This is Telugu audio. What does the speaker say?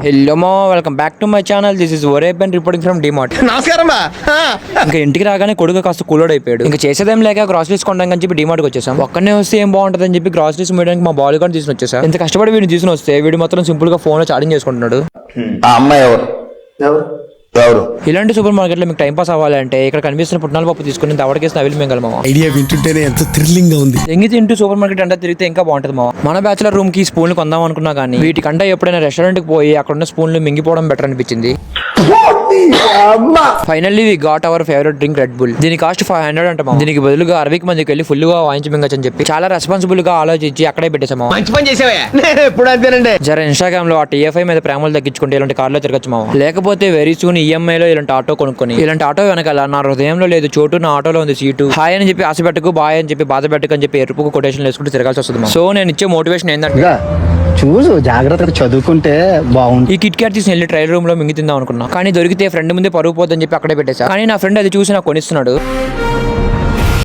హలో మా welcome back to my channel. This is ఓరేపన్ రిపోర్టింగ్ ఫ్రమ్ డిమార్ట్. నమస్కారం బా. ఇంకా ఇంటికి రాగానే కొడుకు కాస్త కూలోడ్ అయిపోయాడు. ఇంకా చేసేదేం లేక గ్రాసరీస్ కొనడానికి అని చెప్పి డిమార్ట్కి వచ్చేసాం. ఒక్కనే వస్తే ఏం బాగుంటుంది అని చెప్పి గ్రాసరీస్ మీయడానికి మా బాల్ కూడా తీసుకుని వచ్చేసా. ఇంత కష్టపడి వీడిని తీసుకుని వస్తే వీడు మాత్రం సింపుల్ గా ఫోన్ లో చాటింగ్ చేసుకుంటున్నాడు. ఆ అమ్మాయి ఎవరు ఎవరు ఎవరు? ఇలాంటి సూపర్ మార్కెట్ లో మీకు టైం పాస్ అవ్వాలంటే ఇక్కడ కనిపిస్తున్న పుట్నాల పప్పు తీసుకుని దవడకేసిన అవిల్ మింగలమా. ఐడియా వింటుంటేనే ఎంత థ్రిల్లింగ్ గా ఉంది. ఎంగి తింటూ సూపర్ మార్కెట్ అంటే తిరిగితే ఇంకా బాగుంటుంది మావా. మన బ్యాచులర్ రూమ్ కి స్పూన్లు కొందాం అనుకున్నా కానీ వీటికంటే ఎప్పుడైనా రెస్టారెంట్ కి పోయి అక్కడ ఉన్న స్పూన్లు మింగిపోవడం బెటర్ అనిపించింది. Finally we got our favourite drink Red Bull. దీని కాస్ట్ 500 అంట మావా. దీనికి బదులుగా 60 మందికి వెళ్ళి ఫుల్ గా వాయించి మింగచ్చు అని చెప్పి చాలా రెస్పాన్సిబుల్ గా ఆలోచించి అక్కడే పెట్టేసామా. మంచి పని చేసావా? నేను ఎప్పుడు అంతేనండి. జర ఇన్స్టాగ్రామ్ లో ఆ TFI మీద ప్రేమలు తగ్గించుకుంటే ఇలాంటి కార్లో తిరగచ్చు మావా. లేకపోతే వెరీ సూన్ EMI లో ఇలాంటి ఆటో కొనుక్కొని ఇలాంటి ఆటో వెనకాల నా హృదయంలో లేదు చోటు, నా ఆటోలో ఉంది సీటు, హాయ్ అని చెప్పి ఆశ పెట్టుకు, బాయ్ అని చెప్పి బాధ పెట్టుకు అని చెప్పి ఎరుపుకు కొటేషన్ వేసుకుంటూ తిరగాల్సి వస్తుంది. సో నేను ఇచ్చే మోటివేషన్ ఏంటంటే చూసు జాగ్రత్తగా చదువుకుంటే బాగుంటుంది. ఈ కిట్ క్యాట్ తీసి వెళ్ళి ట్రైల్ రూమ్ లో మింగి తిందాం అనుకున్నా, కానీ దొరికితే ఫ్రెండ్ ముందే పరుగు పోదని చెప్పి అక్కడే పెట్టేసా. కానీ నా ఫ్రెండ్ అది చూసి నాకు కొనిస్తున్నాడు.